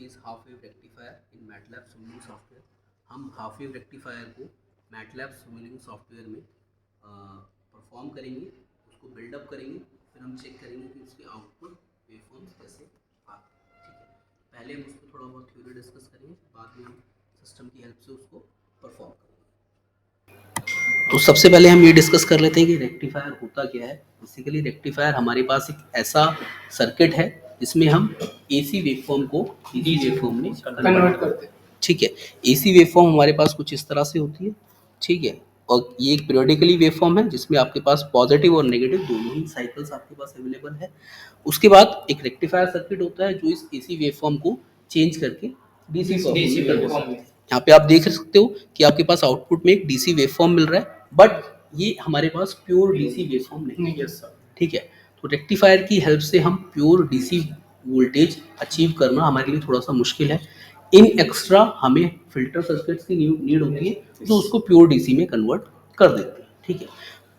Is half wave rectifier in MATLAB Simulink software. हम half wave rectifier को MATLAB Simulink software में perform करेंगे, उसको बिल्डअप करेंगे, फिर हम चेक करेंगे कि उसके आउटपुट वेवफॉर्म्स कैसे आते हैं। ठीक है, पहले हम उसको थोड़ा बहुत थ्योरी डिस्कस करेंगे, बाद में हम सिस्टम की हेल्प से उसको परफॉर्म करेंगे। तो सबसे पहले हम ये डिस्कस कर लेते हैं कि रेक्टिफायर होता क्या है। बेसिकली रेक्टिफायर हमारे पास एक ऐसा सर्किट है जिसमें हम एसी वेवफॉर्म को डीसी वेवफॉर्म में कन्वर्ट करते हैं। ठीक है, एसी वेवफॉर्म हमारे पास कुछ इस तरह से होती है। ठीक है, और ये एक पीरियोडिकली वेवफॉर्म है जिसमें आपके पास पॉजिटिव और नेगेटिव दोनों ही साइकिल्स आपके पास अवेलेबल है। उसके बाद एक रेक्टिफायर सर्किट होता है जो इस एसी वेवफॉर्म को चेंज करके डीसी वेवफॉर्म में, यहाँ पे आप देख सकते हो कि आपके पास आउटपुट में एक डीसी वेवफॉर्म मिल रहा है, बट ये हमारे पास प्योर डीसी वेवफॉर्म नहीं है। ठीक है, तो रेक्टिफायर की हेल्प से हम प्योर डीसी वोल्टेज अचीव करना हमारे लिए थोड़ा सा मुश्किल है। इन एक्स्ट्रा हमें फिल्टर सर्किट्स की नीड होती है जो उसको प्योर डीसी में कन्वर्ट कर देते हैं। ठीक है,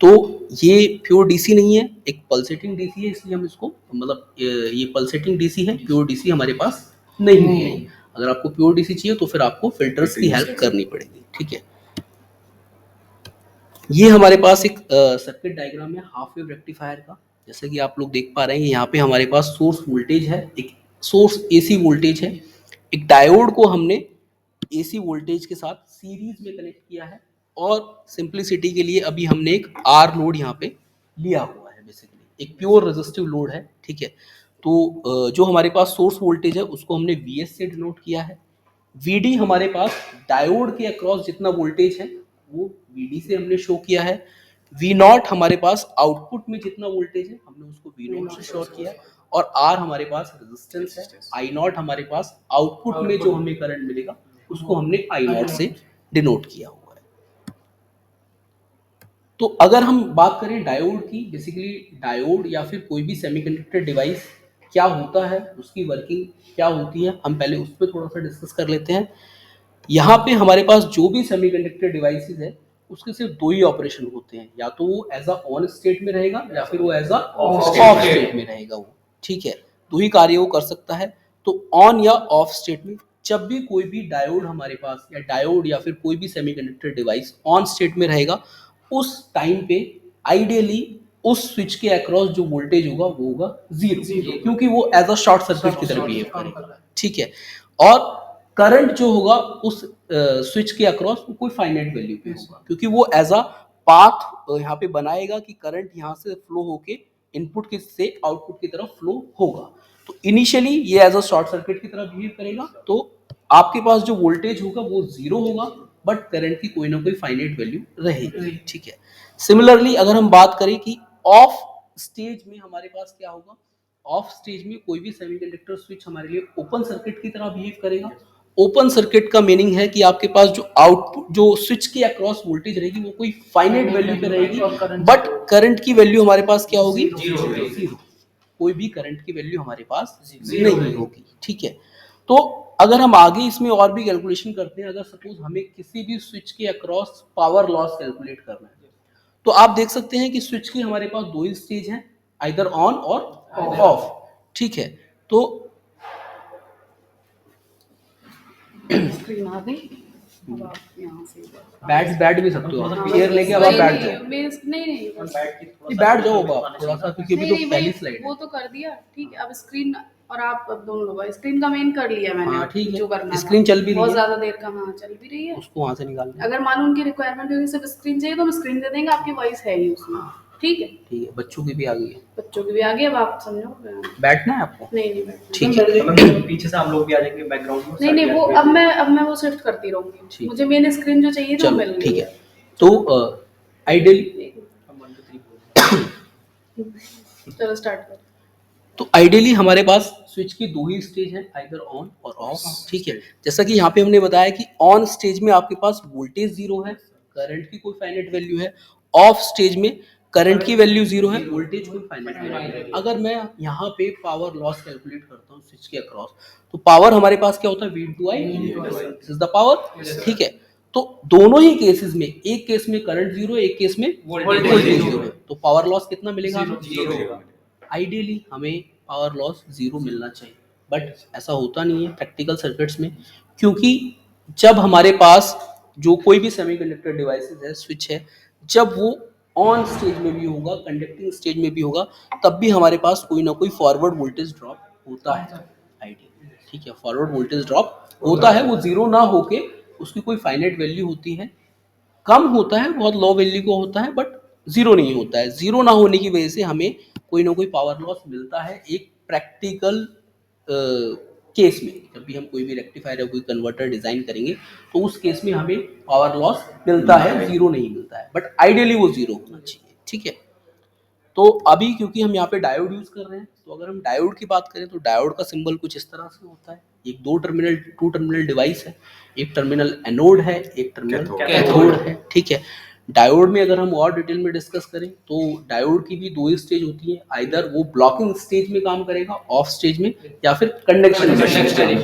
तो ये प्योर डीसी नहीं है, एक पल्सेटिंग डीसी है, इसलिए हम इसको मतलब ये पल्सेटिंग डीसी है, प्योर डीसी हमारे पास नहीं है। अगर आपको प्योर डीसी चाहिए तो फिर आपको फिल्टर्स की हेल्प करनी पड़ेगी। ठीक है, ये हमारे पास एक सर्किट डायग्राम है हाफ वेव रेक्टिफायर का। जैसे कि आप लोग देख पा रहे हैं यहाँ पे हमारे पास सोर्स वोल्टेज है, एक सोर्स एसी वोल्टेज है, एक डायोड को हमने एसी वोल्टेज के साथ सीरीज में कनेक्ट किया है, और सिंप्लिसिटी के लिए अभी हमने एक आर लोड यहाँ पे लिया हुआ है। बेसिकली एक प्योर रेजिस्टिव लोड है। ठीक है, तो जो हमारे पास सोर्स वोल्टेज है उसको हमने वीएस से डिनोट किया है। वीडी हमारे पास डायोड के अक्रॉस जितना वोल्टेज है वो वीडी से हमने शो किया है। वी नॉट हमारे पास आउटपुट में जितना वोल्टेज है हमने उसको वी नॉट से शो किया, और आर हमारे पास रेजिस्टेंस है। आई नॉट हमारे पास आउटपुट में जो हमें करंट मिलेगा उसको हमने आई नॉट से डिनोट किया हुआ है। तो अगर हम बात करें डायोड की, बेसिकली डायोड या फिर कोई भी सेमीकंडक्टर डिवाइस क्या होता है, उसकी वर्किंग क्या होती है, हम पहले उस पर थोड़ा सा डिस्कस कर लेते हैं। यहाँ पे हमारे पास जो भी सेमीकंडक्टर डिवाइसेस है उसके सिर्फ दो ही ऑपरेशन होते हैं, या तो वो एज अ ऑन स्टेट में रहेगा या फिर वो एज अ ऑफ स्टेट में रहेगा वो। ठीक है, दो ही कार्य वो कर सकता है। तो ऑन या ऑफ स्टेट में जब भी कोई भी डायोड हमारे पास या डायोड या फिर कोई भी सेमीकंडक्टर डिवाइस ऑन स्टेट में रहेगा, उस टाइम पे आइडियली उस स्विच के अक्रॉस जो वोल्टेज होगा वो होगा जीरो, क्योंकि वो एज अ शॉर्ट सर्किट की तरह बिहेव करेगा। ठीक है, और करंट जो होगा उस स्विच के अक्रॉस कोई फाइनाइट वैल्यू पे होगा, क्योंकि वो एज अ पाथ यहाँ पे बनाएगा कि करंट यहाँ से फ्लो होके इनपुट के से आउटपुट की तरफ फ्लो होगा। तो इनिशियली ये एज अ शॉर्ट सर्किट की तरह बिहेव करेगा, तो आपके पास जो वोल्टेज होगा वो जीरो होगा, बट करंट की कोई ना कोई फाइनाइट वैल्यू रहेगी। ठीक है, सिमिलरली अगर हम बात करें कि ऑफ स्टेज में हमारे पास क्या होगा, ऑफ स्टेज में कोई भी सेमीकंडक्टर स्विच हमारे लिए ओपन सर्किट की तरह बिहेव करेगा। ओपन सर्किट का मीनिंग है कि आपके पास जो आउटपुट जो स्विच के अक्रॉस वोल्टेज रहेगी वो कोई फाइनाइट वैल्यू पे रहेगी, बट करंट की वैल्यू हमारे पास क्या होगी, जीरो। कोई भी करंट की वैल्यू हमारे पास नहीं होगी। ठीक है, तो अगर हम आगे इसमें और भी कैलकुलेशन करते हैं, अगर सपोज हमें किसी भी स्विच के अक्रॉस पावर लॉस कैलकुलेट करना है, तो आप देख सकते हैं कि स्विच की हमारे पास दो ही स्टेज हैं, आइदर ऑन और ऑफ। ठीक है, तो स्क्रीन आ गई, अब आप यहाँ से बैठ भी सकते हो, चेयर लेके अब आप बैठ जाओ। नहीं बैठ जाओ अब आप थोड़ा सा, क्योंकि अभी तो पहली स्लाइड है। वो तो कर दिया। ठीक है, अब स्क्रीन और आप अब दोनों लोग स्क्रीन का मेन कर लिया मैंने। हाँ, ठीक है, जो करना स्क्रीन चल भी रही है बहुत ज्यादा देर का, हाँ चल भी रही है, उसको वहां से निकाल दो। अगर मानो उनकी रिक्वायरमेंट होगी सिर्फ स्क्रीन चाहिए तो हम स्क्रीन दे देंगे, आपकी वॉइस है ही उसमें। ठीक है, ठीक है, बच्चों की भी आ गई है, बच्चों की भी आ गई, अब आप समझो। बैठना है आपको? नहीं बैठना। ठीक है, पीछे से हम लोग भी आ जाएंगे बैकग्राउंड में। नहीं वो अब मैं वो शिफ्ट करती रहूंगी, मुझे मेन स्क्रीन जो चाहिए तो मिल ठीक है। तो आइडियली चलो स्टार्ट कर। तो आइडियली हमारे पास स्विच की दो ही स्टेज है, आइदर ऑन और ऑफ। ठीक है, जैसा कि यहाँ पे हमने बताया कि ऑन स्टेज में आपके पास वोल्टेज जीरो है, करंट की कोई फाइनाइट वैल्यू है। ऑफ स्टेज में करंट की वैल्यू जीरो है, वोल्टेज कोई फाइनाइट वैल्यू है। अगर मैं यहाँ पे पावर लॉस कैलकुलेट करता हूँ स्विच के अक्रॉस, तो पावर हमारे पास क्या होता है, V into I, this is the power. ठीक है, तो दोनों ही केसेस में, एक केस में करंट जीरो, एक केस में वोल्टेज जीरो है, तो पावर लॉस कितना मिलेगा, जीरो। आइडियली हमें पावर लॉस जीरो मिलना चाहिए, बट ऐसा होता नहीं है प्रैक्टिकल सर्किट्स में, क्योंकि जब हमारे पास जो कोई भी सेमीकंडक्टर डिवाइसेस है, स्विच है, जब वो ऑन स्टेज में भी होगा, कंडक्टिंग स्टेज में भी होगा, तब भी हमारे पास कोई ना कोई फॉरवर्ड वोल्टेज ड्रॉप होता है आइडियल, ठीक है। फॉरवर्ड वोल्टेज ड्रॉप होता है, वो जीरो ना होके उसकी कोई फाइनाइट वैल्यू होती है, कम होता है, बहुत लो वैल्यू को होता है, बट जीरो नहीं होता है। जीरो ना होने की वजह से हमें कोई ना कोई पावर लॉस मिलता है एक प्रैक्टिकल केस में। जब भी हम कोई भी रेक्टिफायर या कोई कन्वर्टर डिजाइन करेंगे तो उस केस में हमें पावर लॉस मिलता है, जीरो नहीं मिलता है, बट आइडियली वो जीरो होना चाहिए, ठीक है। तो अभी क्योंकि हम यहाँ पे डायोड यूज कर रहे हैं, तो अगर हम डायोड की बात करें तो डायोड का सिंबल कुछ इस तरह से होता है। एक टू टर्मिनल डिवाइस है, एक टर्मिनल एनोड है, एक टर्मिनल कैथोड है, ठीक है। डायोड में अगर हम और डिटेल में डिस्कस करें तो डायोड की भी दो ही स्टेज होती है, आइदर वो ब्लॉकिंग स्टेज में काम करेगा ऑफ स्टेज में, या फिर कंडक्शन स्टेज में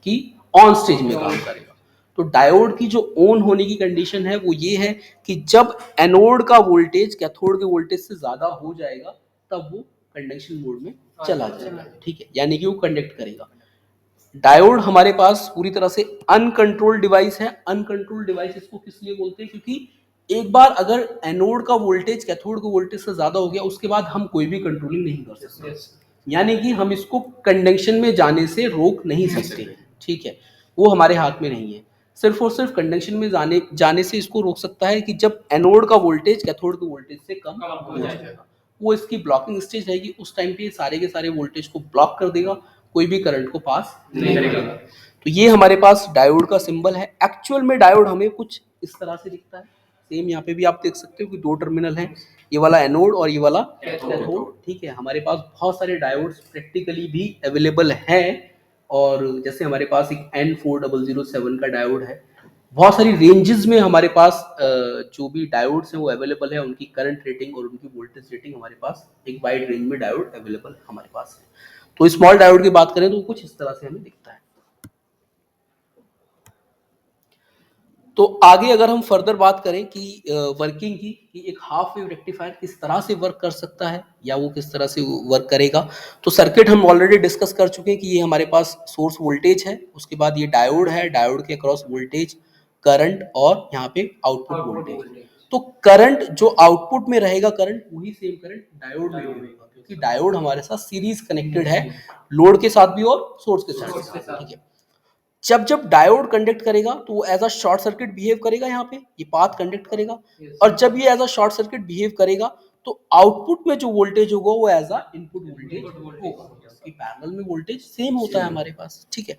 कि ऑन स्टेज में काम करेगा। तो डायोड की जो ऑन होने की कंडीशन है वो ये है कि जब एनोड का वोल्टेज कैथोड के वोल्टेज से ज्यादा हो जाएगा तब वो कंडक्शन मोड में चला जाएगा, ठीक है, यानी कि वो कंडक्ट करेगा। डायोड हमारे पास पूरी तरह से अनकंट्रोल्ड डिवाइस है। अनकंट्रोल्ड डिवाइस इसको किस लिए बोलते हैं, क्योंकि एक बार अगर एनोड का वोल्टेज कैथोड के वोल्टेज से ज्यादा हो गया, उसके बाद हम कोई भी कंट्रोलिंग नहीं कर सकते, यानी कि हम इसको कंडक्शन में जाने से रोक नहीं सकते, ठीक है, वो हमारे हाथ में नहीं है। सिर्फ और सिर्फ कंडक्शन में जाने से इसको रोक सकता है कि जब एनोड का वोल्टेज कैथोड के वोल्टेज से कम हो जाएगा, वो इसकी ब्लॉकिंग स्टेज रहेगी। उस टाइम पे सारे के सारे वोल्टेज को ब्लॉक कर देगा, कोई भी करंट को पास नहीं करेगा। तो ये हमारे पास डायोड का सिंबल है। एक्चुअल में डायोड हमें कुछ इस तरह से दिखता है। सेम यहाँ पे भी आप देख सकते हो कि दो टर्मिनल हैं, ये वाला एनोड और ये वाला कैथोड, ठीक है। हमारे पास बहुत सारे डायोड्स प्रैक्टिकली भी अवेलेबल हैं, और जैसे हमारे पास एक N4007 का डायोड है। बहुत सारी रेंजेस में हमारे पास जो भी डायोड्स हैं वो अवेलेबल है, उनकी करंट रेटिंग और उनकी वोल्टेज रेटिंग हमारे पास एक वाइड रेंज में डायोड अवेलेबल हमारे पास है। तो स्मॉल डायोड की बात करें तो कुछ इस तरह से हमें दिखता है। तो आगे अगर हम फर्दर बात करें कि वर्किंग की, कि एक हाफ वेव रेक्टिफायर किस तरह से वर्क कर सकता है या वो किस तरह से वर्क करेगा, तो सर्किट हम ऑलरेडी डिस्कस कर चुके हैं कि ये हमारे पास सोर्स वोल्टेज है, उसके बाद ये डायोड है, डायोड के अक्रॉस वोल्टेज, करंट और यहाँ पे आउटपुट वोल्टेज। तो करंट जो आउटपुट में रहेगा, करंट वही सेम करंट डायोड में होगा, क्योंकि डायोड हमारे साथ सीरीज कनेक्टेड है, लोड के साथ भी और सोर्स के साथ, ठीक है। जब जब डायोड कंडक्ट करेगा तो वो as a short circuit behave करेगा, यहाँ पे ये पाथ कंडक्ट करेगा, और जब ये as a short circuit behave करेगा तो आउटपुट में जो वोल्टेज होगा वो एज अ इनपुट वोल्टेज होगा, क्योंकि पैरेलल में वोल्टेज सेम होता है हमारे पास, ठीक है।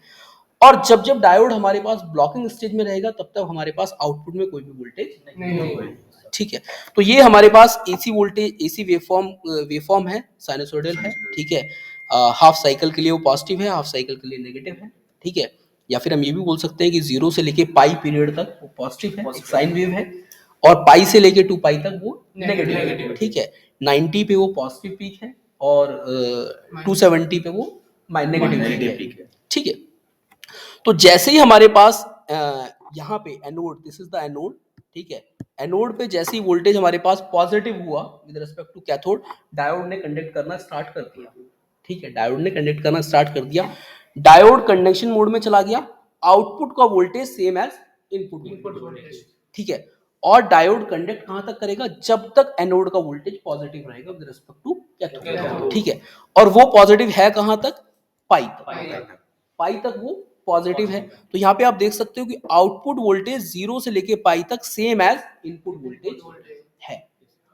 और जब जब डायोड हमारे पास ब्लॉकिंग स्टेज में रहेगा तब तक हमारे पास आउटपुट में कोई भी वोल्टेज नहीं होगा, ठीक है। तो ये हमारे पास एसी वोल्टेज, एसी वेवफॉर्म है, साइनसोइडल है, ठीक है। हाफ साइकिल के लिए वो पॉजिटिव है, हाफ साइकिल के लिए नेगेटिव है, ठीक है। या फिर हम ये भी बोल सकते हैं कि 0 से लेके पाई पीरियड तक वो पॉजिटिव है, एक साइन वेव है, और पाई से लेके 2 पाई तक वो नेगेटिव है, ठीक है। 90 पे वो पॉजिटिव पीक है और 270 पे वो नेगेटिव पीक है, ठीक है। तो जैसे ही हमारे पास यहाँ पे anode, this is the anode, ठीक है, एनोड पे जैसे ही वोल्टेज हमारे पास पॉजिटिव हुआ with respect to cathode, diode ने कंडक्ट करना स्टार्ट कर दिया, ठीक है, डायोड ने कंडक्ट करना स्टार्ट कर दिया। डायोड कंडक्शन मोड में चला गया, आउटपुट का voltage same as input voltage, ठीक है। और डायोड कंडक्ट कहां तक करेगा, जब तक एनोड का वोल्टेज पॉजिटिव रहेगा विद रिस्पेक्ट टू कैथोड, ठीक है। और वो पॉजिटिव है कहां तक, पाई तक, पाई तक वो पॉजिटिव है। तो यहाँ पे आप देख सकते हो कि आउटपुट वोल्टेज 0 से लेके पाई तक सेम एज इनपुट वोल्टेज है,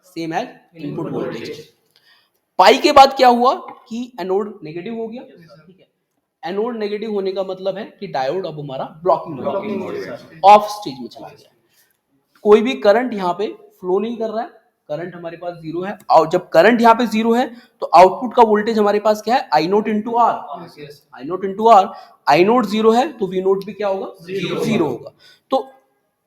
सेम एज इनपुट वोल्टेज। पाई के बाद क्या हुआ कि एनोड नेगेटिव हो गया, ठीक है। एनोड नेगेटिव होने का मतलब है कि डायोड अब हमारा ब्लॉकिंग ऑफ स्टेज में चला गया, कोई भी करंट यहाँ पे फ्लो नहीं कर रहा है, करंट हमारे पास 0 है। और जब करंट यहाँ पे 0 है तो आउटपुट का वोल्टेज हमारे पास क्या है, I naught into R, I naught into R. I naught 0 है तो वी नोट भी क्या होगा, 0 होगा। तो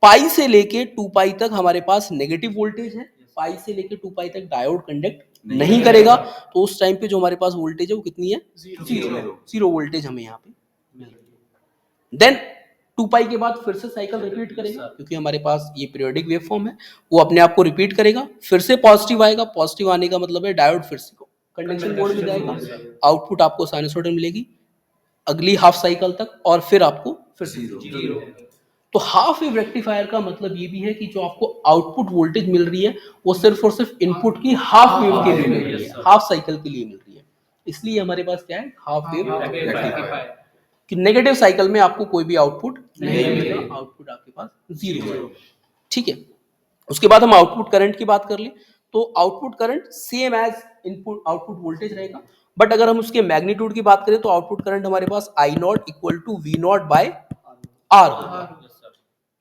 पाई से लेके 2 पाई तक हमारे पास नेगेटिव वोल्टेज है, पाई से लेके 2 पाई तक डायोड कंडक्ट नहीं करेगा, तो उस टाइम पे जो हमारे पास वोल्टेज है वो कितनी है, 0 वोल्टेज हमें यहाँ पे मिल रही है। देन 2 पाई के बाद फिर से साइकिल रिपीट करेगा, क्योंकि हमारे पास ये पीरियोडिक वेव फॉर्म है, वो अपने आप को रिपीट करेगा, फिर से पॉजिटिव आएगा, पॉजिटिव आने का मतलब है डायोड फिर से कंडक्शन मोड में जाएगा, आउटपुट आपको साइनसॉइडल मिलेगी, अगली हाफ साइकिल तक और फिर आपको फिर से जीरो तो हाफ वेव रेक्टिफायर का मतलब ये भी है कि जो आपको आउटपुट वोल्टेज मिल रही है वो सिर्फ और सिर्फ इनपुट की हाफ वेव के लिए मिल रही है, हाफ साइकिल के लिए मिल रही है। इसलिए हमारे पास क्या है, हाफ वेव रेक्टिफायर कि नेगेटिव साइकिल में आपको कोई भी आउटपुट नहीं मिलेगा, आउटपुट आपके पास जीरो है। ठीक है, उसके बाद हम आउटपुट करंट की बात कर लें तो output current same as input output voltage रहेगा, बट अगर हम उसके मैग्नीट्यूड की बात करें तो आउटपुट करंट हमारे पास I naught equal to V naught by R होगा।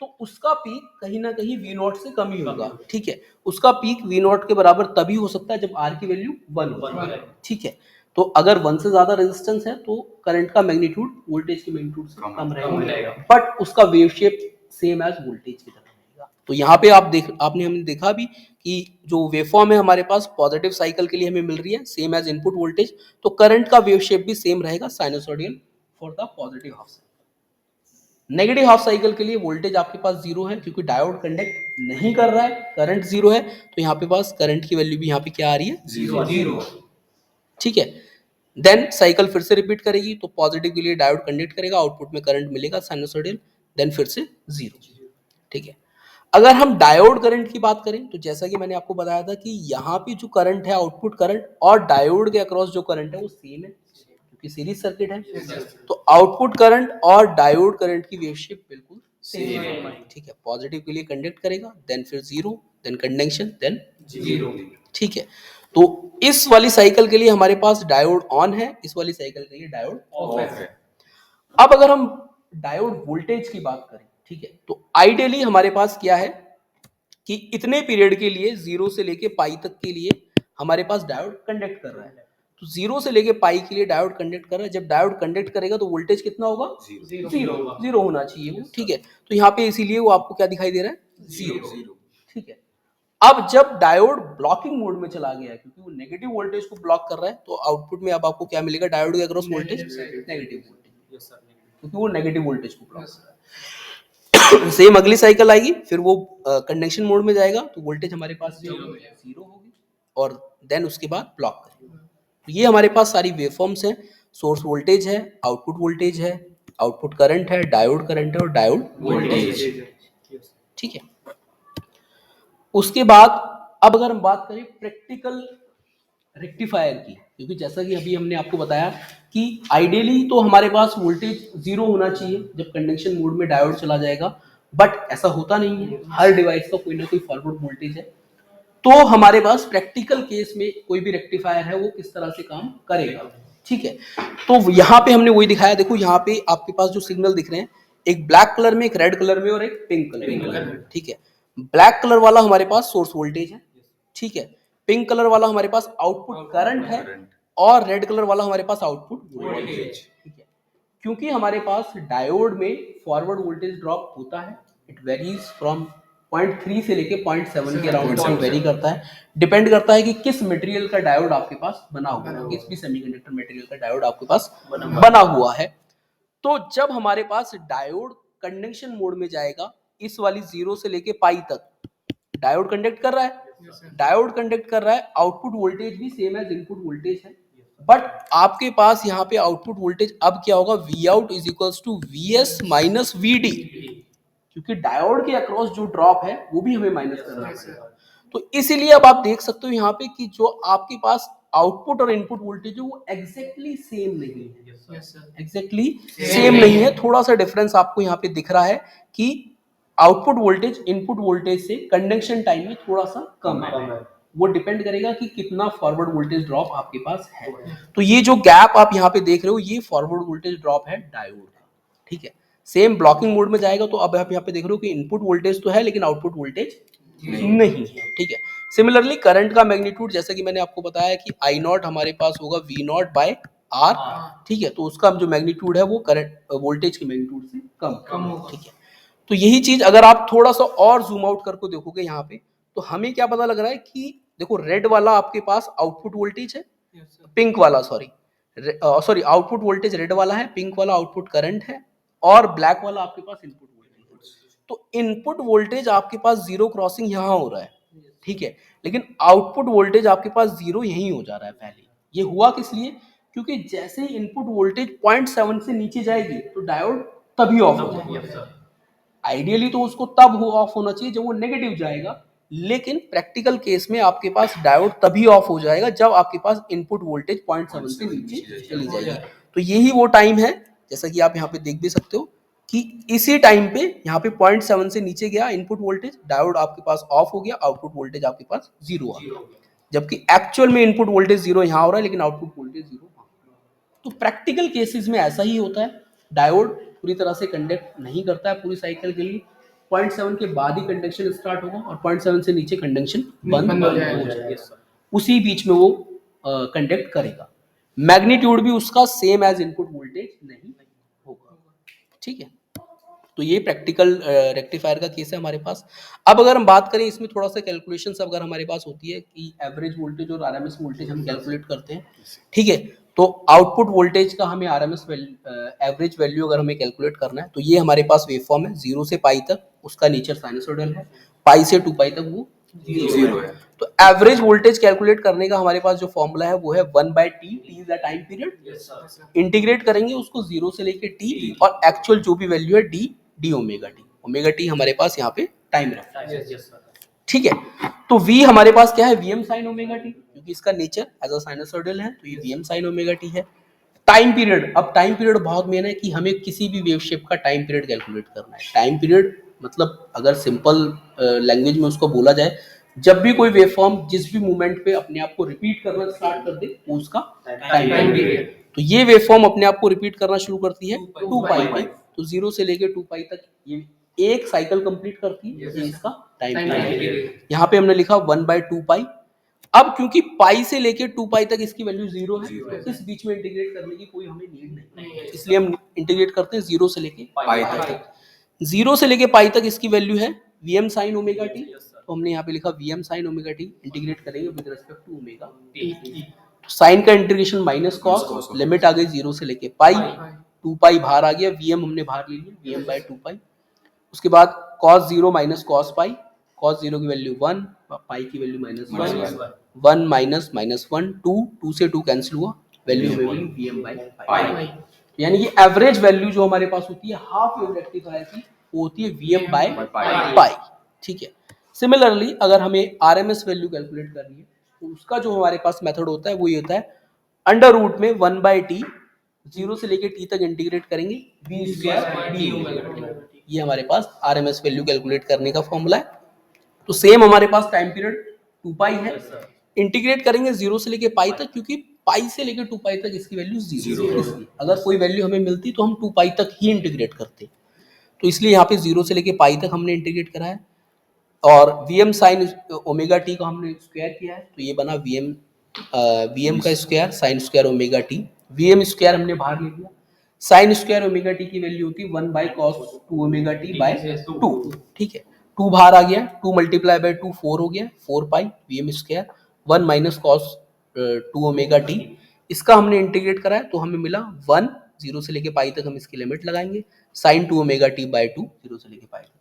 तो उसका पीक कहीं ना कहीं वी नॉट से कम ही होगा। ठीक है, उसका पीक वी नॉट के बराबर तभी हो सकता है जब आर की वैल्यू 1 हो। ठीक है, तो अगर 1 से ज्यादा रेजिस्टेंस है तो करंट का मैग्नीट्यूड वोल्टेज के मैग्नीट्यूड से कम रहेगा, बट उसका wave shape same as voltage की तरह रहेगा। तो यहाँ पे हमने देखा भी कि जो वेवफॉर्म है हमारे पास पॉजिटिव साइकिल के लिए हमें मिल रही है सेम एज इनपुट वोल्टेज, तो करंट का वेव शेप भी सेम रहेगा sinusoidal for the positive half cycle. Negative half cycle के लिए वोल्टेज आपके पास जीरो है क्योंकि डायोड कंडक्ट नहीं कर रहा है, करंट जीरो है, तो यहाँ पे पास करंट की वैल्यू भी यहाँ पे क्या आ रही है, जीरो। ठीक है, देन साइकिल फिर से रिपीट करेगी तो पॉजिटिव के लिए डायोड कंडक्ट करेगा, आउटपुट में करंट मिलेगा साइनसोइडल, देन फिर से जीरो। ठीक है, अगर हम डायोड करंट की बात करें तो जैसा कि मैंने आपको बताया था कि यहाँ पे जो करंट है आउटपुट करंट और डायोड के अक्रॉस जो करंट है वो सेम है क्योंकि सीरीज सर्किट है, तो आउटपुट करंट और डायोड करंट की वेव शेप बिल्कुल सेम है। ठीक है, पॉजिटिव के लिए कंडक्ट करेगा, देन फिर zero, then conduction, then zero. ठीक है, तो इस वाली साइकिल के लिए हमारे पास डायोड ऑन है, इस वाली साइकिल के लिए डायोड ऑफ है। अब अगर हम डायोड वोल्टेज की बात करें, ठीक है, तो आइडियली हमारे पास क्या है कि इतने पीरियड के लिए जीरो से लेके पाई तक के लिए हमारे पास डायोड कंडक्ट कर रहा है, तो जीरो से लेके पाई के लिए डायोड कंडक्ट कर रहा है। जब डायोड कंडक्ट करेगा तो वोल्टेज कितना होगा, जीरो होना चाहिए वो। ठीक है, तो यहाँ पे इसीलिए वो आपको क्या दिखाई दे रहा है, जीरो। ठीक है, अब जब डायोड ब्लॉकिंग मोड में चला गया क्योंकि वो नेगेटिव वोल्टेज को ब्लॉक कर रहा है, तो आउटपुट में अब आपको क्या मिलेगा, डायोड के अक्रॉस वोल्टेज नेगेटिव वोल्टेज, क्योंकि वो नेगेटिव वोल्टेज को ब्लॉक कर रहा है। सेम अगली साइकिल आएगी, फिर वो कंडक्शन मोड में जाएगा तो वोल्टेज हमारे पास जीरो होगी और देन उसके बाद ब्लॉक करेगा। तो ये हमारे पास सारी वेवफॉर्म्स हैं, सोर्स वोल्टेज है, आउटपुट वोल्टेज है, आउटपुट करंट है, डायोड करंट है और डायोड वोल्टेज। ठीक है, उसके बाद अब अगर हम बात करें प्रैक्टिकल रेक्टिफायर की, क्योंकि जैसा कि अभी हमने आपको बताया कि आइडियली तो हमारे पास वोल्टेज जीरो होना चाहिए जब कंडक्शन मोड में डायोड चला जाएगा, बट ऐसा होता नहीं है, हर डिवाइस का कोई ना कोई फॉरवर्ड वोल्टेज है। तो हमारे पास प्रैक्टिकल केस में कोई भी रेक्टिफायर है वो किस तरह से काम करेगा। ठीक है, तो यहाँ पे हमने वही दिखाया, देखो यहाँ पे आपके पास जो सिग्नल दिख रहे हैं, एक ब्लैक कलर में, एक रेड कलर में और एक पिंक कलर में। ठीक है, ब्लैक कलर वाला हमारे पास सोर्स वोल्टेज है, ठीक है, पिंक कलर वाला हमारे पास आउटपुट करंट है और रेड कलर वाला हमारे पास आउटपुट वोल्टेज। ठीक है, क्योंकि हमारे पास डायोड में फॉरवर्ड वोल्टेज ड्रॉप होता है, इट वेरीज फ्रॉम 0.3 से लेके 0.7 के अराउंड से वेरी करता है, डिपेंड करता है कि किस मटेरियल का डायोड आपके पास बना हुआ है, किस भी सेमीकंडक्टर मटेरियल का डायोड आपके पास बना हुआ है। तो जब हमारे पास डायोड कंडक्शन मोड में जाएगा, इस वाली जीरो से लेके पाई तक डायोड कंडक्ट कर रहा है, डायोड कंडक्ट कर रहा है, आउटपुट वोल्टेज भी सेम एज इनपुट वोल्टेज है, बट आपके पास यहाँ पे आउटपुट वोल्टेज अब क्या होगा, V out is equals to V S minus V D, क्योंकि डायोड के अक्रॉस जो ड्रॉप है वो भी हमें माइनस करना पड़ेगा। तो इसीलिए अब आप देख सकते हो यहाँ पे कि जो आपके पास आउटपुट और इनपुट वोल्टेज है वो एग्जैक्टली सेम नहीं है, एग्जैक्टली सेम नहीं है, थोड़ा सा डिफरेंस आपको यहाँ पे दिख रहा है कि आउटपुट वोल्टेज इनपुट वोल्टेज से कंडक्शन टाइम में थोड़ा सा कम है। वो डिपेंड करेगा कि कितना फॉरवर्ड वोल्टेज ड्रॉप आपके पास है। तो ये जो गैप आप यहाँ पे देख रहे हो ये फॉरवर्ड वोल्टेज ड्रॉप है डायोड का। ठीक है, सेम ब्लॉकिंग मोड में जाएगा तो अब आप यहाँ पे देख रहे हो कि इनपुट वोल्टेज तो है लेकिन आउटपुट वोल्टेज नहीं है। ठीक है, सिमिलरली करंट का मैग्नीट्यूड जैसा कि मैंने आपको बताया कि आई नॉट हमारे पास होगा वी नॉट बाय आर। ठीक है, तो उसका जो मैग्नीट्यूड है वो करंट वोल्टेज के मैग्नीट्यूड से कम होगा। ठीक है, तो यही चीज अगर आप थोड़ा सा और जूम आउट करके देखोगे यहाँ पे तो हमें क्या पता लग रहा है कि देखो रेड वाला आपके पास आउटपुट वोल्टेज है, पिंक वाला सॉरी आउटपुट वोल्टेज रेड वाला है, पिंक वाला आउटपुट करंट है और ब्लैक वाला आपके पास इनपुट वोल्टेज है। तो इनपुट वोल्टेज आपके पास जीरो क्रॉसिंग यहाँ हो रहा है, ठीक है, लेकिन आउटपुट वोल्टेज आपके पास जीरो यहीं हो जा रहा है। पहले ये हुआ किस लिए क्योंकि जैसे ही इनपुट वोल्टेज 0.7 से नीचे जाएगी तो डायोड तभी ऑफ हो जाएगा। आइडियली तो उसको तब ऑफ होना चाहिए जब वो नेगेटिव जाएगा, लेकिन प्रैक्टिकल केस में आपके पास डायोड तभी ऑफ हो जाएगा जब आपके पास इनपुट वोल्टेज 0.7 से नीचे चली जाएगी। तो यही वो टाइम है, जैसा कि आप यहाँ पे देख भी सकते हो कि इसी टाइम पे यहाँ पे 0.7 से नीचे गया इनपुट वोल्टेज, डायोड आपके पास ऑफ हो गया, आउटपुट वोल्टेज आपके पास जीरो आ गया, जबकि एक्चुअल में इनपुट वोल्टेज जीरो यहाँ हो रहा है लेकिन आउटपुट वोल्टेज जीरो। तो प्रैक्टिकल केसेस में ऐसा ही होता है, डायोड पूरी तरह से कंडक्ट नहीं करता है पूरी साइकिल के लिए, 0.7 के बाद ही कंडक्शन स्टार्ट होगा और 0.7 से नीचे कंडक्शन बंद हो जाएगा, उसी बीच में वो कंडक्ट करेगा। मैग्नीट्यूड भी उसका सेम एज इनपुट वोल्टेज नहीं होगा, ठीक है। तो ये प्रैक्टिकल रेक्टिफायर का केस है हमारे पास। अब अगर हम बात करें इसमें थोड़ा सा कैलकुलेशन अगर हमारे पास होती है कि एवरेज वोल्टेज और आरएमएस वोल्टेज हम कैलकुलेट करते हैं, ठीक है। तो आउटपुट वोल्टेज का हमें आरएमएस एवरेज वैल्यू अगर हमें कैलकुलेट करना है तो ये हमारे पास वेवफॉर्म है 0 से पाई तक, उसका नेचर साइनसोइडल है, पाई से 2 पाई तक वो जीरो है। तो एवरेज वोल्टेज कैलकुलेट करने का हमारे पास जो फॉर्मूला है वो है 1/t, t is the time period, integrate करेंगे उसको 0 से लेके t और एक्चुअल जो भी वैल्यू है d omega T, omega T हमारे पास यहाँ पे टाइम रेफरेंस, ठीक है। तो v हमारे पास क्या है, vm sin ओमेगा टी, क्योंकि इसका नेचर एज अ साइनसोइडल है तो ये vm sin ओमेगा टी है। टाइम पीरियड, अब टाइम पीरियड बहुत मेन है कि हमें किसी भी वेव शेप का टाइम पीरियड कैलकुलेट करना है। टाइम पीरियड मतलब अगर सिंपल लैंग्वेज में उसको बोला जाए, जब भी कोई वेव फॉर्म जिस भी मोमेंट पे अपने आप को रिपीट करना स्टार्ट कर दे वो उसका टाइम पीरियड। तो ये वेव फॉर्म अपने आप को रिपीट करना शुरू करती है 2 पाई पे, तो 0 से लेके 2 पाई तक ये एक साइकिल कंप्लीट करती है, ये इसका टाइम पीरियड। यहाँ पे हमने लिखा 1/2 पाई। अब क्योंकि पाई से लेके 2 पाई तक इसकी वैल्यू 0 है, तो इस बीच में इंटीग्रेट करने की कोई हमें नीड नहीं है, इसलिए हम इंटीग्रेट करते हैं 0 से लेके पाई तक। 0 से लेके पाई तक इसकी वैल्यू है Vm sin ओमेगा टी, तो हमने यहाँ पे लिखा Vm sin omega T, integrate करेंगे with respect to omega T. तो साइन का इंटीग्रेशन माइनस कॉस, लिमिट आ गई 0 से लेके पाई, 2 पाई बाहर आ गया, Vm हमने बाहर ले लिया, Vm/2 पाई। उसके बाद cos 0 माइनस cos पाई, cos 0 की वैल्यू 1, पाई की वैल्यू -1, 1 माइनस -1, 2 से 2 कैंसिल हुआ, वैल्यू में मिली Vm/पाई। यानी कि एवरेज वैल्यू जो हमारे पास होती है हाफ वेव रेक्टिफायर की, वो होती है Vm/पाई, ठीक है। सिमिलरली अगर हमें आरएमएस वैल्यू कैलकुलेट करनी है तो उसका जो हमारे पास मेथड होता है वो ये होता है अंडर रूट में 1/t, 0 से लेके t तक इंटीग्रेट करेंगे v²d, ये हमारे पास आरएमएस वैल्यू कैलकुलेट करने का फॉर्मूला है। तो सेम हमारे पास टाइम पीरियड 2 पाई है, इंटीग्रेट करेंगे 0 से लेके पाई तक, क्योंकि पाई से लेके 2 पाई तक इसकी वैल्यू 0 है, अगर कोई वैल्यू हमें मिलती तो हम 2 पाई तक ही इंटीग्रेट करते, तो इसलिए यहाँ पे 0 से लेके पाई तक हमने इंटीग्रेट करा है। और Vm साइन ओमेगा टी को हमने स्क्वायर किया है, तो ये बना Vm का square sine square omega T, Vm square हमने बाहर ले लिया, साइन स्क्वायर ओमेगा टी की वैल्यू होती है 1/cos 2 ओमेगा टी बाय 2, ठीक है। 2 बाहर आ गया, 2 मल्टीप्लाई बाय 2 4 हो गया, 4 पाई Vm square 1 minus cos 2 omega T, इसका हमने इंटीग्रेट करा है तो हमें मिला 1, 0 से लेके पाई तक हम इसकी लिमिट लगाएंगे, साइन 2 ओमेगा टी बाय 2, 0 से लेके पाई तक।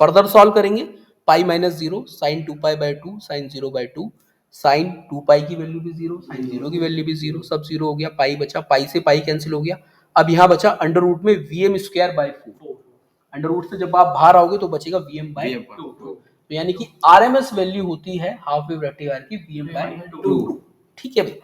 फर्दर सॉल्व करेंगे, pi minus 0, sine 2 pi by 2, sine 0/2, sine 2 pi की वैल्यू भी 0, साइन 0 की वैल्यू भी 0, सब 0 हो गया, पाई बचा, पाई से पाई कैंसिल हो गया। अब यहाँ बचा अंडर रूट में Vm square by 4, under root से जब आप बाहर आओगे तो बचेगा Vm/2, तो यानी कि आरएमएस वैल्यू होती है हाफ वेव रेक्टिफायर की Vm/2, ठीक है भाई।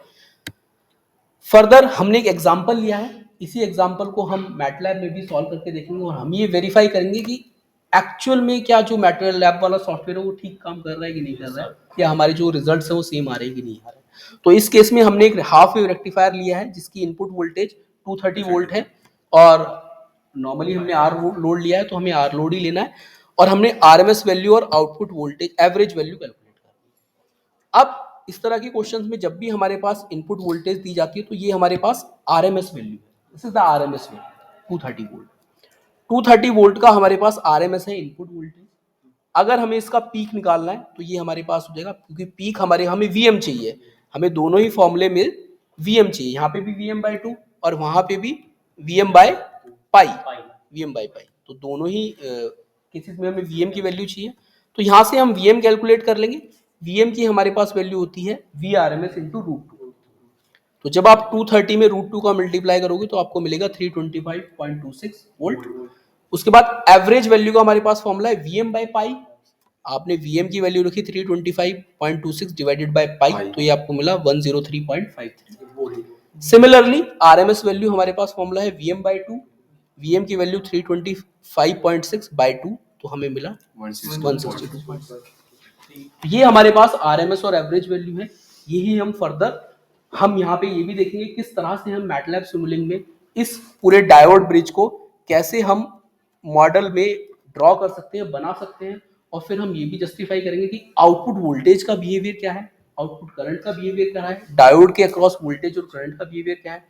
फर्दर हमने एक एग्जांपल लिया है, इसी एग्जांपल को हम मैटलैब में भी सॉल्व करके देखेंगे और हम ये वेरीफाई करेंगे कि एक्चुअल में क्या जो मैटलैब वाला सॉफ्टवेयर है वो ठीक काम कर रहा है कि नहीं कर रहा है, या हमारे जो रिजल्ट्स हैं वो सेम आ रहे हैं कि नहीं आ रहे। तो इस केस में हमने एक हाफ वेव रेक्टिफायर लिया है जिसकी इनपुट वोल्टेज 230 वोल्ट है, और नॉर्मली हमने आर लोड लिया है तो हमें आर लोड ही लेना है, और हमने आरएमएस वैल्यू और output voltage average value calculate करनी है। अब इस तरह के क्वेश्चंस में जब भी हमारे पास इनपुट वोल्टेज दी जाती है तो ये हमारे पास आरएमएस वैल्यू है, this is the RMS value 230 volt. 230 volt का हमारे पास आरएमएस है इनपुट वोल्टेज। अगर हमें इसका पीक निकालना है तो ये हमारे पास हो जाएगा, क्योंकि पीक हमें वीएम चाहिए, हमें दोनों ही फॉर्मूले में वीएम चाहिए, यहाँ पे भी Vm/2 और वहां पे भी Vm/पाई, Vm/पाई, तो दोनों ही केसेस में हमें Vm की वैल्यू चाहिए। तो यहाँ से हम Vm कैलकुलेट कर लेंगे, Vm की हमारे पास वैल्यू होती है Vrms × √2, तो जब आप 230 में √2 का मल्टीप्लाई करोगे तो आपको मिलेगा 325.26 वोल्ट। उसके बाद एवरेज वैल्यू का हमारे पास फॉर्मूला है Vm बाई पाई। आपने Vm की वैल्यू रखी 325.26 डिवाइडेड बाई पाई, तो ये आपको मिला 103.53। सिमिलरली RMS वैल्यू हमारे पास फॉर्मूला है Vm बाई 2। Vm की वैल्यू 325.6 बाई 2, तो हमें मिला 162। ये हमारे पास RMS और एवरेज वैल्यू है। यही हम यहाँ पे ये भी देखेंगे किस तरह से हम मैटलैब सिमुलिंक में इस पूरे डायोड ब्रिज को कैसे हम मॉडल में ड्रॉ कर सकते हैं, बना सकते हैं, और फिर हम ये भी जस्टिफाई करेंगे कि आउटपुट वोल्टेज का बिहेवियर क्या है, आउटपुट करंट का बिहेवियर क्या है, डायोड के अक्रॉस वोल्टेज और करंट का बिहेवियर क्या है,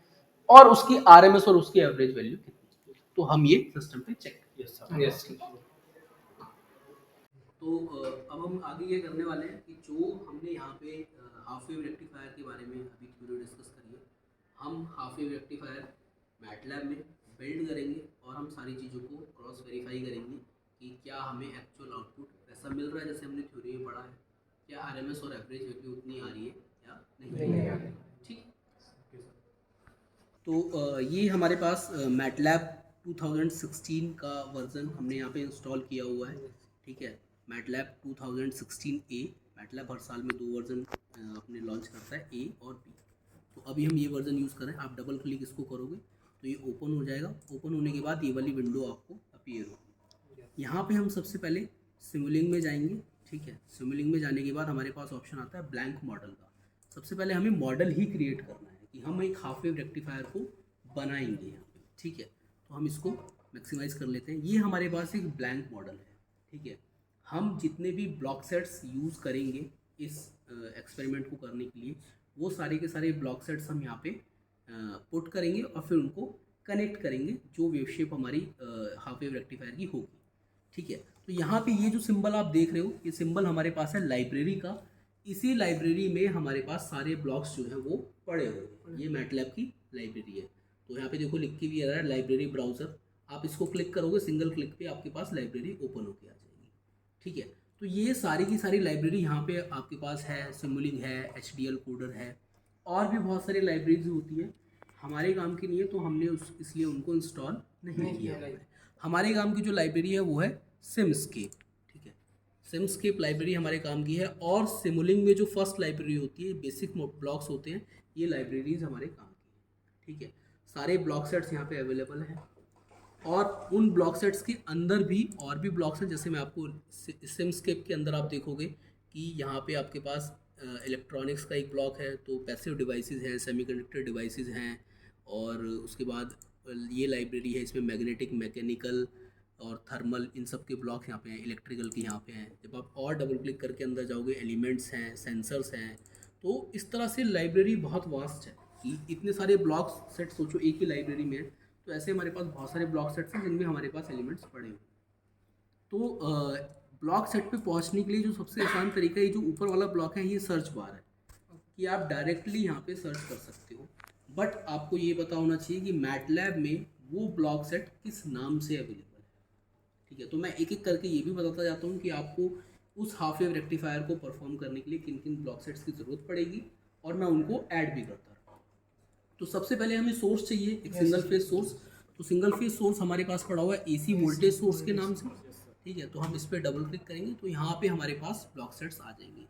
और उसकी RMS और उसकी एवरेज वैल्यू कितनी है। तो हम ये सिस्टम पे चेक करेंगे। तो अब हम आगे ये करने वाले हैं कि जो हमने यहाँ पे हाफ वेव रेक्टिफायर के बारे में अभी थ्योरी डिस्कस करी है, हम हाफ वेव रेक्टिफायर मैटलैब में बिल्ड करेंगे और हम सारी चीज़ों को क्रॉस वेरीफाई करेंगे कि क्या हमें एक्चुअल आउटपुट वैसा मिल रहा है जैसे हमने थ्योरी में पढ़ा है, क्या RMS और एवरेज वैल्यू उतनी आ रही है या नहीं आ रही है। ठीक, तो ये हमारे पास मैटलैब 2016 का वर्जन हमने यहाँ पे इंस्टॉल किया हुआ है। ठीक है, मैटलैब 2016A। मैटलैब हर साल में 2 वर्जन अपने लॉन्च करता है, A और B। तो अभी हम ये वर्जन यूज़ कर रहे हैं। आप डबल क्लिक इसको करोगे तो ये ओपन हो जाएगा। ओपन होने के बाद ये वाली विंडो आपको अपीयर होगी। यहाँ पे हम सबसे पहले सिमुलिंक में जाएंगे। ठीक है, सिमुलिंक में जाने के बाद हमारे पास ऑप्शन आता है ब्लैंक मॉडल का। सबसे पहले हमें मॉडल ही क्रिएट करना है कि हम एक हाफ वेव रेक्टिफायर को बनाएंगे यहाँ पे। ठीक है, तो हम इसको मैक्सिमाइज कर लेते हैं। ये हमारे पास एक ब्लैंक मॉडल है। ठीक है, हम जितने भी ब्लॉक सेट्स यूज़ करेंगे इस एक्सपेरिमेंट को करने के लिए, वो सारे के सारे ब्लॉक सेट्स हम यहाँ पे पुट करेंगे और फिर उनको कनेक्ट करेंगे जो वेव शेप हमारी हाफ वेव रेक्टिफायर की होगी। ठीक है, तो यहाँ पे ये जो सिंबल आप देख रहे हो, ये सिंबल हमारे पास है लाइब्रेरी का। इसी लाइब्रेरी में हमारे पास सारे ब्लॉक्स जो हैं वो पड़े हुए हैं। ये मैटलैब की लाइब्रेरी है। तो यहाँ पे देखो लिख के भी आ रहा है लाइब्रेरी ब्राउज़र। आप इसको क्लिक करोगे, सिंगल क्लिक पे आपके पास लाइब्रेरी ओपन होकर आ जाएगी। ठीक है, तो ये सारी की सारी लाइब्रेरी यहाँ पे आपके पास है। सिमुलिंक है, HDL कोडर है, और भी बहुत सारी लाइब्रेरीज होती हैं। हमारे काम की नहीं है तो हमने इसलिए उनको इंस्टॉल नहीं किया है। हमारे काम की जो लाइब्रेरी है वो है सिमस्केप। ठीक है, सिमस्केप लाइब्रेरी हमारे काम की है। और सिमुलिंक में जो फर्स्ट लाइब्रेरी होती है, बेसिक ब्लॉक्स होते हैं, ये लाइब्रेरीज हमारे काम की है। ठीक है, सारे ब्लॉक सेट्स यहाँ पे अवेलेबल हैं। और उन ब्लॉक सेट्स के अंदर भी और भी ब्लॉक्स हैं। जैसे मैं आपको सिमस्केप के अंदर आप देखोगे कि यहाँ पे आपके पास इलेक्ट्रॉनिक्स का एक ब्लॉक है, तो पैसिव डिवाइसेस हैं, सेमीकंडक्टर डिवाइसेस हैं, और उसके बाद ये लाइब्रेरी है, इसमें मैग्नेटिक, मैकेनिकल और थर्मल, इन सब के ब्लॉक यहाँ पे हैं, इलेक्ट्रिकल के यहाँ पे हैं। जब आप और डबल क्लिक करके अंदर जाओगे, एलिमेंट्स हैं, सेंसर्स हैं। तो इस तरह से लाइब्रेरी बहुत वास्ट है कि इतने सारे ब्लॉक सेट सोचो एक ही लाइब्रेरी में है। तो ऐसे हमारे पास बहुत सारे ब्लॉक सेट्स हैं जिनमें हमारे पास एलिमेंट्स पड़े हुए। तो ब्लॉक सेट पे पहुंचने के लिए जो सबसे आसान तरीका है, ये जो ऊपर वाला ब्लॉक है, ये सर्च बार है कि आप डायरेक्टली यहाँ पे सर्च कर सकते हो। बट आपको ये पता होना चाहिए कि मैटलैब में वो ब्लॉक सेट किस नाम से अवेलेबल है। ठीक है, तो मैं एक एक करके ये भी बताता जाता हूँ कि आपको उस हाफ वेव रेक्टिफायर को परफॉर्म करने के लिए किन किन ब्लॉक सेट्स की ज़रूरत पड़ेगी, और मैं उनको ऐड भी करता रहूँ। तो सबसे पहले हमें सोर्स चाहिए, एक सिंगल फेज सोर्स। तो सिंगल फेज सोर्स हमारे पास पड़ा हुआ है AC वोल्टेज सोर्स के नाम से। ठीक है, तो हम इस पर डबल क्लिक करेंगे तो यहाँ पे हमारे पास ब्लॉक सेट्स आ जाएंगे।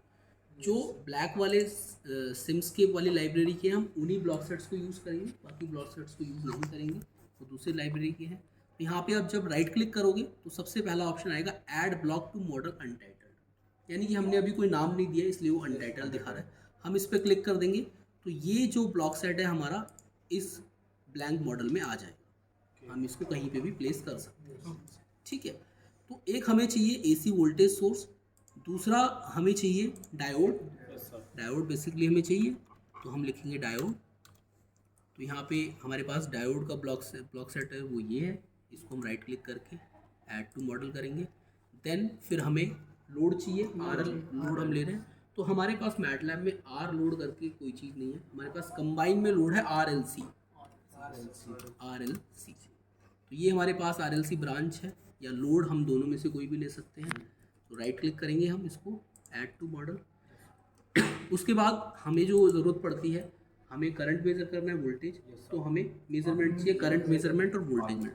जो ब्लैक वाले सिमस्केप वाली लाइब्रेरी के, हम उन्हीं ब्लॉक सेट्स को यूज़ करेंगे, बाकी ब्लॉक सेट्स को यूज़ नहीं करेंगे, तो दूसरी लाइब्रेरी के हैं। तो यहाँ पे आप जब राइट क्लिक करोगे तो सबसे पहला ऑप्शन आएगा add block to model untitled, यानी कि हमने अभी कोई नाम नहीं दिया इसलिए वो अनटाइटल्ड दिखा रहा है। हम इस पर क्लिक कर देंगे तो ये जो ब्लॉक सेट है हमारा इस ब्लैंक मॉडल में आ जाएगा। हम इसको कहीं पे भी प्लेस कर सकते हैं। ठीक है, तो एक हमें चाहिए AC वोल्टेज सोर्स, दूसरा हमें चाहिए डायोड। डायोड बेसिकली हमें चाहिए, तो हम लिखेंगे डायोड। तो यहाँ पे हमारे पास डायोड का ब्लॉक सेट है, वो ये है। इसको हम राइट क्लिक करके ऐड टू मॉडल करेंगे। देन फिर हमें लोड चाहिए, RL लोड हम ले रहे हैं। तो हमारे पास मैटलैब में R लोड करके कोई चीज़ नहीं है, हमारे पास कंबाइन में लोड है RLC। तो ये हमारे पास RLC ब्रांच है, या लोड हम दोनों में से कोई भी ले सकते हैं। तो राइट क्लिक करेंगे हम इसको, ऐड टू मॉडल। उसके बाद हमें जो ज़रूरत पड़ती है हमें करंट मेजर करना है वोल्टेज, तो हमें मेजरमेंट चाहिए करंट मेजरमेंट और वोल्टेज में।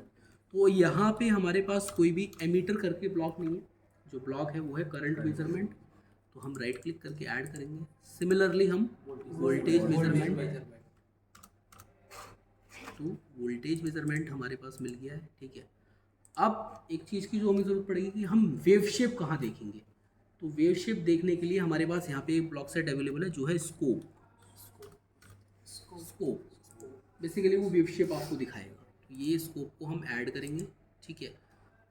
तो यहाँ पे हमारे पास कोई भी एमीटर करके ब्लॉक नहीं है, जो ब्लॉक है वो है करंट मेजरमेंट। तो हम राइट क्लिक करके ऐड करेंगे। सिमिलरली हम वोल्टेज मेजरमेंट, तो वोल्टेज मेजरमेंट हमारे पास मिल गया है। ठीक है, अब एक चीज़ की जो हमें ज़रूरत पड़ेगी कि हम वेव शेप कहाँ देखेंगे। तो वेव शेप देखने के लिए हमारे पास यहाँ पे एक ब्लॉक सेट अवेलेबल है जो है स्कोप। स्कोप बेसिकली वो वेव शेप आपको दिखाएगा। तो ये स्कोप को हम ऐड करेंगे। ठीक है,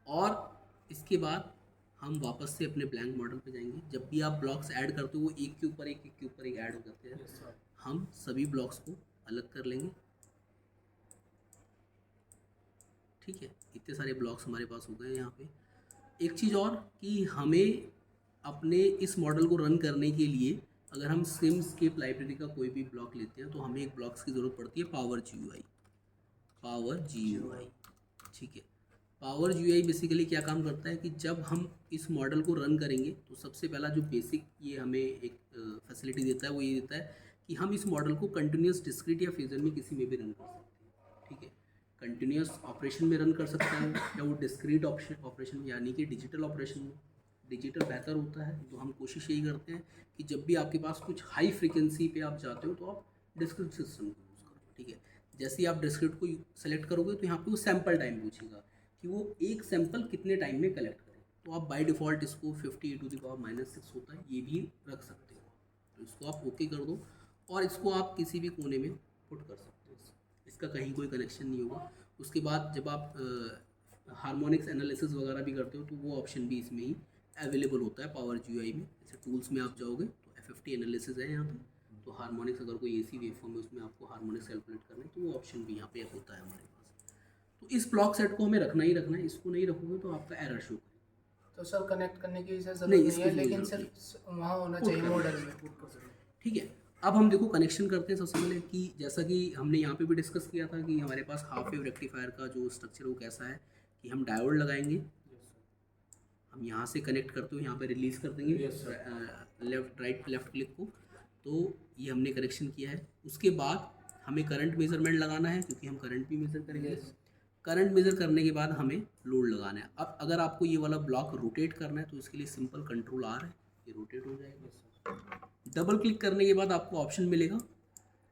और इसके बाद हम वापस से अपने ब्लैंक मॉडल पे जाएंगे। जब भी आप ब्लॉक्स ऐड करते हो वो एक के ऊपर एक, एक के ऊपर एक ऐड हो जाते हैं। हम सभी ब्लॉक्स को अलग कर लेंगे। ठीक है, इतने सारे ब्लॉक्स हमारे पास हो गए यहाँ पे। एक चीज़ और कि हमें अपने इस मॉडल को रन करने के लिए अगर हम सिमस्केप लाइब्रेरी का कोई भी ब्लॉक लेते हैं तो हमें एक ब्लॉक्स की ज़रूरत पड़ती है पावर जीयूआई। ठीक है, पावर जीयूआई बेसिकली क्या काम करता है कि जब हम इस मॉडल को रन करेंगे तो सबसे पहला जो बेसिक ये हमें एक फैसिलिटी देता है वो ये देता है कि हम इस मॉडल को कंटिन्यूस डिस्क्रीट या फेजर में किसी में भी रन कर सकते हैं। ठीक है, कंटिन्यूस ऑपरेशन में रन कर सकता है या वो डिस्क्रीट ऑपरेशन यानी कि डिजिटल ऑपरेशन में। डिजिटल बेहतर होता है, तो हम कोशिश यही करते हैं कि जब भी आपके पास कुछ हाई फ्रिक्वेंसी पे आप जाते हो तो आप डिस्क्रीट सिस्टम को यूज़ करो। ठीक है, जैसे ही आप डिस्क्रीट को सेलेक्ट करोगे तो यहाँ पे वो सैम्पल टाइम पूछेगा कि वो एक सैंपल कितने टाइम में कलेक्ट करें। तो आप बाय डिफ़ॉल्ट इसको 50e⁻⁻6 होता है ये भी रख सकते हो। तो इसको आप ओके कर दो और इसको आप किसी भी कोने में पुट कर सकते हो। इसका कहीं कोई कनेक्शन नहीं होगा। उसके बाद जब आप हार्मोनिक्स एनालिसिस वगैरह भी करते हो तो वो ऑप्शन भी इसमें ही अवेलेबल होता है पावर जीयूआई में। जैसे टूल्स में आप जाओगे तो FFT एनालिसिस है यहाँ पे, तो हार्मोनिक्स अगर कोई एसी वेवफॉर्म है उसमें आपको हार्मोनिक्स कैलकुलेट करना है तो वो ऑप्शन भी यहाँ पे होता है हमारे पास। तो इस ब्लॉक सेट को हमें रखना ही रखना है, इसको नहीं रखोगे तो आपका एरर शो करेगा। तो सर कनेक्ट करने की जरूरत नहीं, नहीं इसकी है, कोई लेकिन जरूरत सिर्फ वहाँ होना चाहिए मॉडल में। ठीक है, अब हम देखो कनेक्शन करते हैं। सबसे पहले कि जैसा कि हमने यहाँ पे भी डिस्कस किया था कि हमारे पास हाफ वेव रेक्टिफायर का जो स्ट्रक्चर वो कैसा है कि हम डायोड लगाएंगे। हम यहाँ से कनेक्ट करते हो यहाँ पे रिलीज़ कर देंगे लेफ्ट क्लिक को, तो ये हमने कनेक्शन किया है। उसके बाद हमें करंट मेजरमेंट लगाना है क्योंकि हम करंट भी मेज़र करेंगे। करंट मेज़र करने के बाद हमें लोड लगाना है। अब अगर आपको ये वाला ब्लॉक रोटेट करना है तो इसके लिए सिंपल कंट्रोल R है, ये रोटेट हो जाएगा। डबल क्लिक करने के बाद आपको ऑप्शन मिलेगा।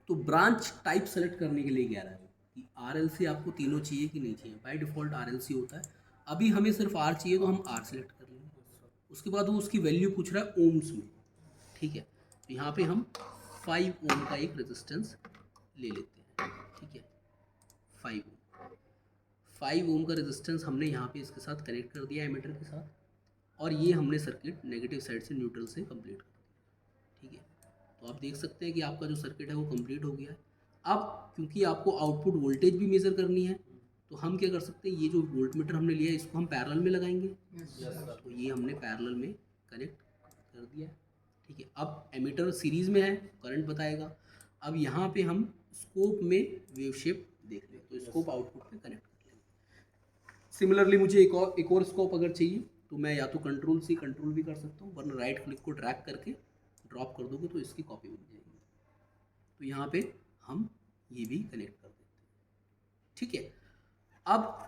तो ब्रांच टाइप सेलेक्ट करने के लिए कह रहा है कि RLC आपको तीनों चाहिए कि नहीं चाहिए। बाय डिफ़ॉल्ट RLC होता है, अभी हमें सिर्फ R चाहिए तो हम R सेलेक्ट कर लेंगे। उसके बाद वो उसकी वैल्यू पूछ रहा है ओम्स में। ठीक है, तो यहाँ पे हम 5 ओम का एक रेजिस्टेंस ले लेते हैं। ठीक है, 5 ओम का रेजिस्टेंस हमने यहाँ पे इसके साथ कनेक्ट कर दिया एमीटर के साथ, और ये हमने सर्किट नेगेटिव साइड से न्यूट्रल से कंप्लीट कर दिया। ठीक है, तो आप देख सकते हैं कि आपका जो सर्किट है वो कंप्लीट हो गया है। अब क्योंकि आपको आउटपुट वोल्टेज भी मेज़र करनी है तो हम क्या कर सकते हैं, ये जो वोल्ट मीटर हमने लिया है इसको हम पैरेलल में लगाएंगे। तो ये हमने पैरेलल में कनेक्ट कर दिया है। ठीक है, अब एमीटर सीरीज़ में है, करंट बताएगा। अब यहाँ पे हम स्कोप में वेव शेप देख लें, तो स्कोप आउटपुट पे कनेक्ट कर लेंगे। सिमिलरली मुझे एक और स्कोप अगर चाहिए तो मैं या तो कंट्रोल-C कंट्रोल भी कर सकता हूँ, वरना राइट क्लिक को ड्रैग करके ड्रॉप कर दोगे तो इसकी कॉपी बन जाएगी। तो यहाँ पे हम ये भी कनेक्ट कर देते हैं। ठीक है, अब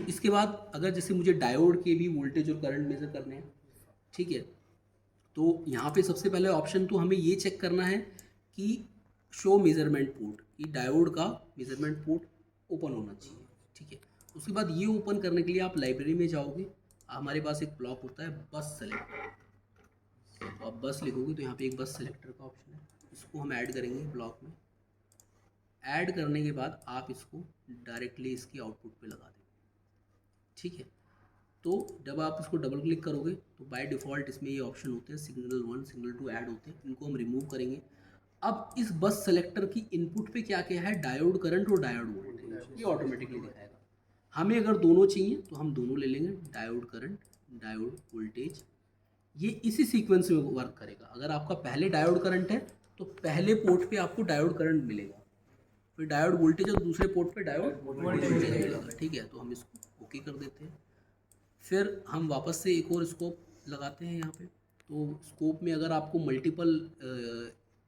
इसके बाद अगर जैसे मुझे डायोड के भी वोल्टेज और करंट मेज़र करने हैं, ठीक है, तो यहाँ पे सबसे पहले ऑप्शन तो हमें ये चेक करना है कि शो मेज़रमेंट पोर्ट, कि डायोड का मेज़रमेंट पोर्ट ओपन होना चाहिए। ठीक है, उसके बाद ये ओपन करने के लिए आप लाइब्रेरी में जाओगे, हमारे पास एक ब्लॉक होता है बस सेलेक्टर। तो आप बस लिखोगे तो यहाँ पे एक बस सेलेक्टर का ऑप्शन है, इसको हम ऐड करेंगे ब्लॉक में। ऐड करने के बाद आप इसको डायरेक्टली इसकी आउटपुट पे लगा देंगे। ठीक है, तो जब आप इसको डबल क्लिक करोगे तो बाय डिफ़ॉल्ट इसमें ये ऑप्शन होते हैं सिग्नल 1 सिग्नल 2 ऐड होते हैं, इनको हम रिमूव करेंगे। अब इस बस सेलेक्टर की इनपुट पे क्या क्या है, डायोड करंट और डायोड वोल्टेज, ये ऑटोमेटिकली दिखाएगा। हमें अगर दोनों चाहिए तो हम दोनों ले लेंगे, डायोड करंट डायोड वोल्टेज। ये इसी सीक्वेंस में वर्क करेगा। अगर आपका पहले डायोड करंट है तो पहले पोर्ट पे आपको डायोड करंट मिलेगा, फिर डायोड वोल्टेज और दूसरे पोर्ट पे डायोड वोल्टेज मिलेगा। ठीक है, तो हम इसको ओके कर देते हैं। फिर हम वापस से एक और स्कोप लगाते हैं यहाँ पे। तो स्कोप में अगर आपको मल्टीपल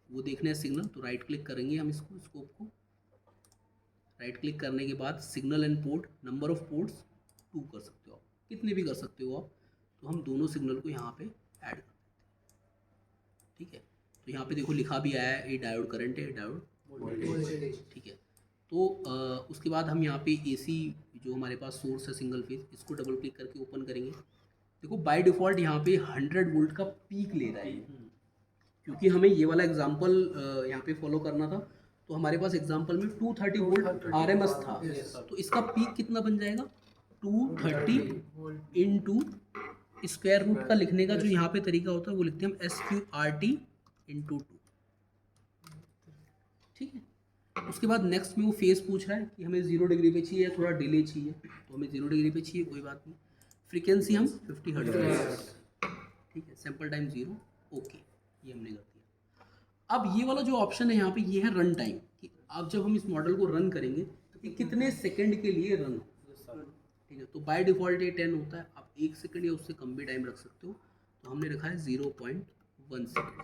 वो देखने हैं सिग्नल, तो राइट क्लिक करेंगे हम इसको, स्कोप को। राइट क्लिक करने के बाद signal and port, number of ports 2 कर सकते हो आप, कितने भी कर सकते हो आप। तो हम दोनों सिग्नल को यहाँ पे ऐड कर देते हैं, ठीक है। तो यहाँ पे देखो लिखा भी आया है, ये डायोड करंट है, डायोड वोल्टेज, ठीक है। तो उसके बाद हम यहाँ पे AC जो हमारे पास सोर्स है सिंगल फेज, इसको डबल क्लिक करके ओपन करेंगे। देखो बाय डिफ़ॉल्ट यहाँ पे 100 वोल्ट का पीक ले रहा है, क्योंकि हमें ये वाला एग्जांपल यहाँ पे फॉलो करना था। तो हमारे पास एग्जांपल में 230 वोल्ट RMS था, तो इसका पीक कितना बन जाएगा, 230 इंटू स्क्वायर रूट का लिखने का जो यहाँ पे तरीका होता है वो लिखते हैं हम SQRT इंटू 2, ठीक है। उसके बाद नेक्स्ट में वो फेस पूछ रहा है कि हमें 0 डिग्री पे चाहिए या थोड़ा डिले चाहिए, तो हमें 0 डिग्री पे चाहिए, कोई बात नहीं। फ्रीक्वेंसी हम 50 हर्ट्ज, ठीक है। सैंपल टाइम 0, ओके, ये हमने कर दिया। अब ये वाला जो ऑप्शन है यहाँ पे, ये है रन टाइम, कि अब जब हम इस मॉडल को रन करेंगे तो ये कितने सेकंड के लिए रन हो, ठीक है। तो बाय डिफ़ॉल्ट ये 10 होता है, आप 1 सेकंड या उससे कम भी टाइम रख सकते हो। तो हमने रखा है 0.1 सेकंड,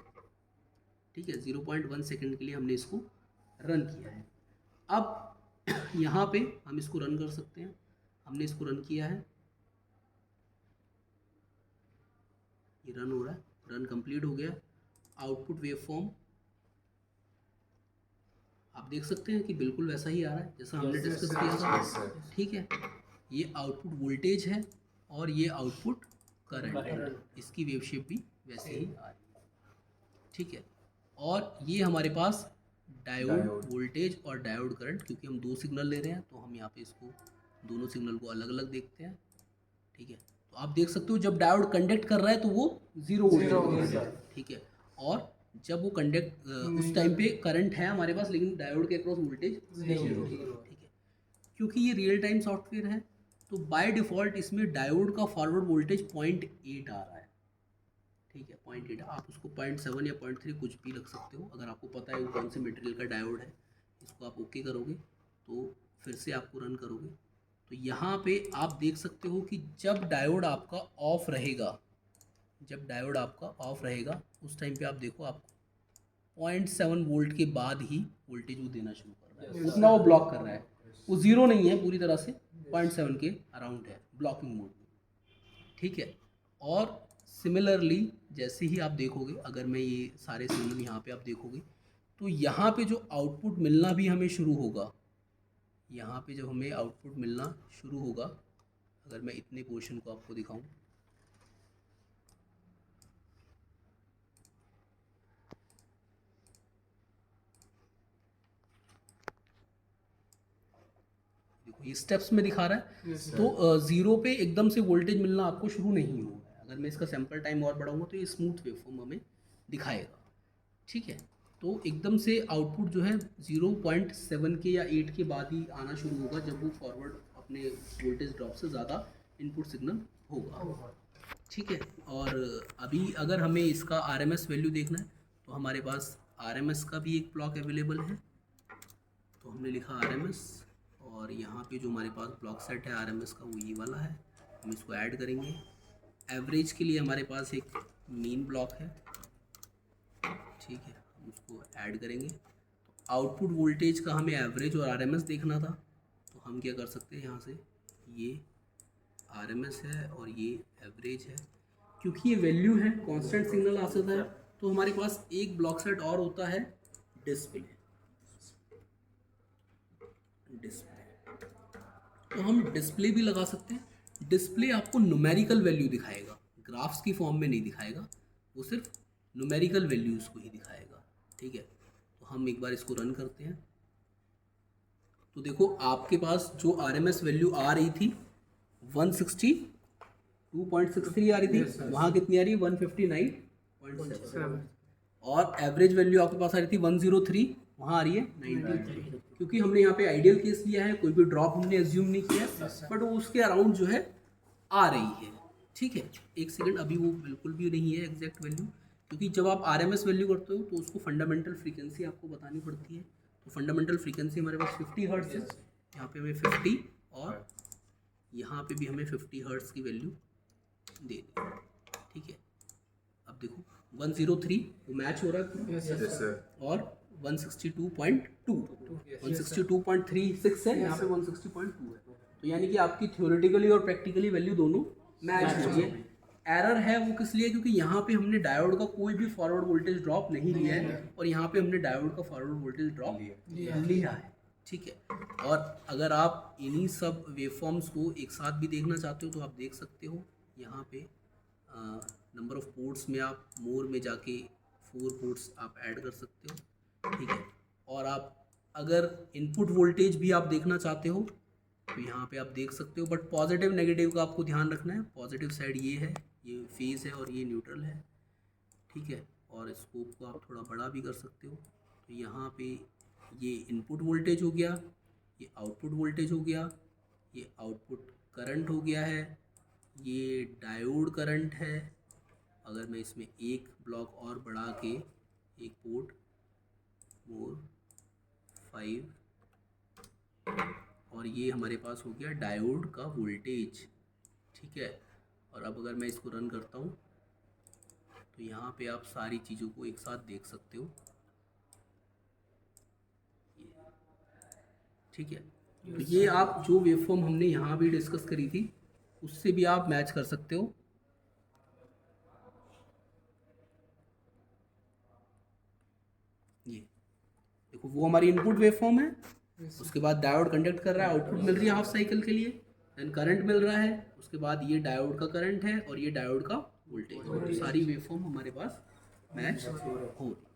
ठीक है। 0.1 सेकंड के लिए हमने इसको रन किया है। अब यहाँ पे हम इसको रन कर सकते हैं, हमने इसको रन किया है, ये रन हो रहा है, रन कंप्लीट हो गया। आउटपुट वेव फॉर्म आप देख सकते हैं कि बिल्कुल वैसा ही आ रहा है जैसा हमने डिस्कस किया था, ठीक है। ये आउटपुट वोल्टेज है और ये आउटपुट करंट है, इसकी वेव शेप भी वैसे ही आ रही है, ठीक है। और ये हमारे पास डायोड वोल्टेज और डायोड करंट, क्योंकि हम 2 सिग्नल ले रहे हैं तो हम यहाँ पे इसको दोनों सिग्नल को अलग अलग देखते हैं, ठीक है। तो आप देख सकते हो जब डायोड कंडक्ट कर रहा है तो वो 0 वोल्टेज है, ठीक है। और जब वो कंडक्ट उस टाइम पे करंट है हमारे पास, लेकिन डायोड के अक्रॉस वोल्टेज 0, ठीक है। क्योंकि ये रियल टाइम सॉफ्टवेयर है तो बाय डिफ़ॉल्ट इसमें डायोड का फॉरवर्ड वोल्टेज 0.8 आ रहा है, ठीक है। 0.8, आप उसको 0.7 या 0.3 कुछ भी रख सकते हो, अगर आपको पता है वो कौन से मटेरियल का डायोड है। इसको आप ओके करोगे तो फिर से आपको रन करोगे तो यहाँ पे आप देख सकते हो कि जब डायोड आपका ऑफ रहेगा, जब डायोड आपका ऑफ रहेगा उस टाइम पे आप देखो आपको 0.7 वोल्ट के बाद ही वोल्टेज वो देना शुरू कर रहा है, उतना वो ब्लॉक कर रहा है, वो 0 नहीं है पूरी तरह से, 0.7 के अराउंड है ब्लॉकिंग मोड में, ठीक है। और सिमिलरली जैसे ही आप देखोगे, अगर मैं ये सारे सिग्नल यहाँ पे आप देखोगे तो यहाँ पे जो आउटपुट मिलना भी हमें शुरू होगा, यहाँ पे जब हमें आउटपुट मिलना शुरू होगा, अगर मैं इतने पोर्शन को आपको दिखाऊं, देखो ये स्टेप्स में दिखा रहा है, तो 0 पे एकदम से वोल्टेज मिलना आपको शुरू नहीं होगा। अगर मैं इसका सैंपल टाइम और बढ़ाऊंगा तो ये स्मूथ वेवफॉर्म हमें दिखाएगा, ठीक है। तो एकदम से आउटपुट जो है 0.7 के या 8 के बाद ही आना शुरू होगा, जब वो फॉरवर्ड अपने वोल्टेज ड्रॉप से ज़्यादा इनपुट सिग्नल होगा, ठीक है। और अभी अगर हमें इसका RMS वैल्यू देखना है तो हमारे पास RMS का भी एक ब्लॉक अवेलेबल है, तो हमने लिखा RMS, और यहाँ पे जो हमारे पास ब्लॉक सेट है RMS का वो ये वाला है, हम इसको ऐड करेंगे। एवरेज के लिए हमारे पास एक मीन ब्लॉक है, ठीक है, हम उसको ऐड करेंगे। तो आउटपुट वोल्टेज का हमें एवरेज और RMS देखना था, तो हम क्या कर सकते हैं, यहाँ से ये RMS है और ये एवरेज है, क्योंकि ये वैल्यू है कांस्टेंट सिग्नल आ सकता है, तो हमारे पास एक ब्लॉक सेट और होता है डिस्प्ले। तो हम डिस्प्ले भी लगा सकते हैं। डिस्प्ले आपको न्यूमेरिकल वैल्यू दिखाएगा, ग्राफ्स की फॉर्म में नहीं दिखाएगा, वो सिर्फ न्यूमेरिकल वैल्यूज़ को ही दिखाएगा, ठीक है। तो हम एक बार इसको रन करते हैं, तो देखो आपके पास जो RMS वैल्यू आ रही थी 162.63 आ रही थी, वहाँ कितनी आ रही है 159.7, और एवरेज वैल्यू आपके पास आ रही थी 103, वहाँ आ रही है 93, क्योंकि हमने यहाँ पे आइडियल केस लिया है, कोई भी ड्रॉप हमने एज्यूम नहीं किया, बट वो उसके अराउंड जो है आ रही है, ठीक है। एक सेकंड, अभी वो बिल्कुल भी नहीं है एग्जैक्ट वैल्यू, क्योंकि जब आप RMS वैल्यू करते हो तो उसको फंडामेंटल फ्रीक्वेंसी आपको बतानी पड़ती है। तो फंडामेंटल फ्रीक्वेंसी हमारे पास 50 हर्ट्ज है, यहाँ पे हमें 50 और यहाँ पे भी हमें 50 हर्ट्ज की वैल्यू दे दी, ठीक है। अब देखो 103 वो मैच हो रहा है यस सर। और 162.2 162.36 है, यहाँ पे 160.2 है। तो यानी कि आपकी थ्योरेटिकली और प्रैक्टिकली वैल्यू दोनों मैच हो रही है। एरर है वो किस लिए, क्योंकि यहाँ पे हमने डायोड का कोई भी फॉरवर्ड वोल्टेज ड्रॉप नहीं लिया है और यहाँ पे हमने डायोड का फॉरवर्ड वोल्टेज ड्रॉप लिया है। ठीक है, और अगर आप इन्हीं सब वेवफॉर्म्स को एक साथ भी देखना चाहते हो तो आप देख सकते हो। यहाँ पे नंबर ऑफ पोर्ट्स में आप मोर में जाके 4 पोर्ट्स आप ऐड कर सकते हो। ठीक है, और आप अगर इनपुट वोल्टेज भी आप देखना चाहते हो तो यहाँ पे आप देख सकते हो, बट पॉजिटिव नेगेटिव का आपको ध्यान रखना है। पॉजिटिव साइड ये है, ये फेज़ है और ये न्यूट्रल है। ठीक है, और स्कोप को आप थोड़ा बड़ा भी कर सकते हो। तो यहाँ पे ये इनपुट वोल्टेज हो गया, ये आउटपुट वोल्टेज हो गया, ये आउटपुट करंट हो गया है, ये डायोड करंट है। अगर मैं इसमें एक ब्लॉक और बढ़ा के एक पोर्ट मोर 5, और ये हमारे पास हो गया डायोड का वोल्टेज। ठीक है, और अब अगर मैं इसको रन करता हूँ तो यहाँ पे आप सारी चीज़ों को एक साथ देख सकते हो। ठीक है, तो ये आप जो वेवफॉर्म हमने यहाँ भी डिस्कस करी थी उससे भी आप मैच कर सकते हो। ये देखो, वो हमारी इनपुट वेवफॉर्म है, उसके बाद डायोड कंडक्ट कर रहा है, आउटपुट मिल रही है हाफ साइकिल के लिए, देन करंट मिल रहा है, उसके बाद ये डायोड का करंट है और ये डायोड का वोल्टेज। तो सारी वेवफॉर्म हमारे पास मैच हो रही है।